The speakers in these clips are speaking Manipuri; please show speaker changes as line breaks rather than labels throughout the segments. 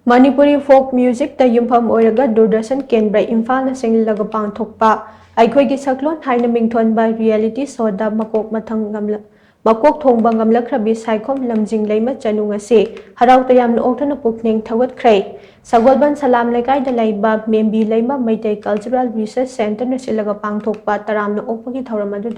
Manipuri Folk Music the yumpham oiraga Doordarshan Kendra Imphal na shillaga pangthokpa Eikhoigi Shaklon haina mingthonba reality show da Meekok Thongba Ngamlakkhrabi Saikhom Lamjing Leima Chanu ngasi harao-tayamna oktuna pukning thougatkhre Sagolban Salam Lekai da Laiba Membi Leima Maitai Cultural Research Center na shillaga pangthokpa taramna okpagi thauramadu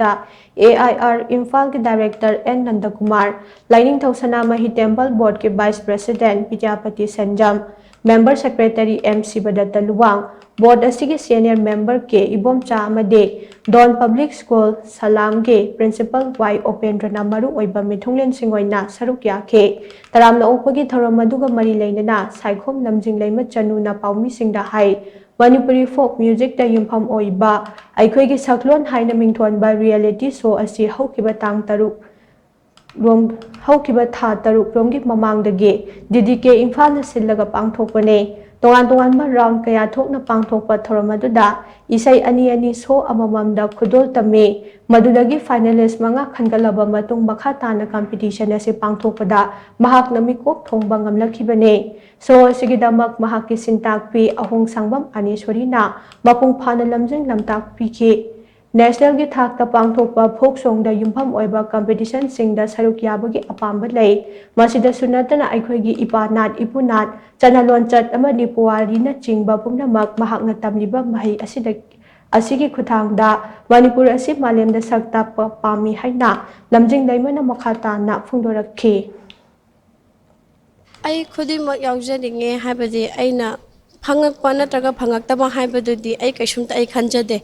AIR Imphal ke Director N Nandakumar Lining Thausana Mahi Temple Board ke Vice President Vidyapati Sanjam Member Secretary MC Badatta Luwang Board asigi Senior Member ke Ibom Cha Amade Don Public School Salam ke Principal Y Opendra Namaru Oiba Mithunglen Singoina Saruk Yake Taramna Okpagi Thauramaduga Mari Leinana Saikhom Lamjing Leima Chanu na Paumi Singda Hai Manipuri Folk Music da yumpham oiba Eikhoigi Shaklon haina mingthonba reality show asi haukiba tang taruk haukiba tha taruk romgi mamangdagi DDK Imphal na shillaga pangthokpane tongan round kaya thokna pangthokpa thoramaduda isai ani show amamamda khudol tame madudagi finalist manga khangalaba matung makha tana competition ase pangthokpada mahak na Meekok Thongba Ngamlakkhibane so asigidamak mahaki sintakpi ahong sangbam aniswari na mapung phana lamjing lamtakpi ki National gi thakta pangthokpa folk song da yumpham oiba competition singda saruk yabagi apamba lei masida sunatana Eikhoigi ipanat ipunat chanalon chat amani puwari na chingba pumnamak mahak na tamliba mahi asigi khuthangda Manipur asi malemda sakta pami haina Lamjing Leima na makhata na phungdorakhi
ai khudimak yaujadinge haibadi aina phangakpa natraga phangakta haibadudi ai kaisumta ai khanjade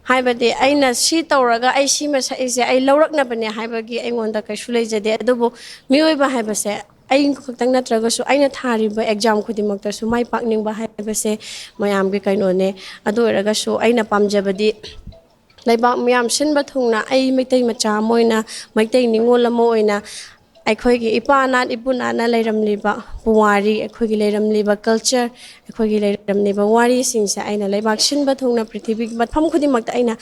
haibadi aina si tawraga ai si masaise ai lauraknabane haibagi aingonda kaisu leijade adubu miyoiba haibase ai khutang natraga su aina thariba exam khudimakta su mai pakningba haibase mayamgi kainone adu eraga su aina pamjabadi laibak miyam sinba thungna ai maitai macha moina maitai ningolama oina Eikhoigi ipanat ipunana leiramliba puwari Eikhoigi leiramliba culture Eikhoigi leiramliba wari singsa aina laibak sinba thungna prithibig matham khudimakta aina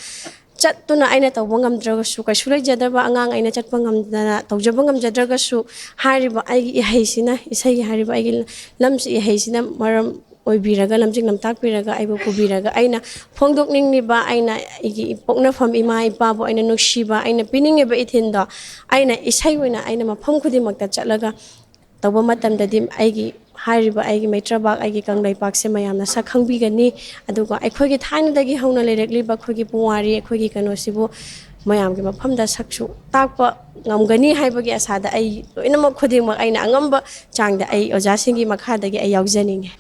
chattuna aina tawba ngamdraga su kaisu leijadaba angang aina chatpa ngamdana tawjaba ngamjadraga su hariba aigi ihaisina isai hariba aigi lamsi ihaisina maram oibiraga lamjing namtakpiraga aibu pubiraga aina phongdokningniba aina igi poknafam ima ipabu aina nuksiba aina piningeba ithinda aina isai oina aina mafam khudimakta chatlaga tawba matamdadi aigi hariba aigi maitrabak aigi kanglaipak se mayamna sakhangbigani aduga Eikhoigi thainadagi hauna leirakliba khoigi puwari Eikhoigi kanosibu mayamgi mafamda saksu takpa ngamgani haibagi asada ai loinamak khudimak aina angamba changda ai ojasingi makhadagi ai yaujanienge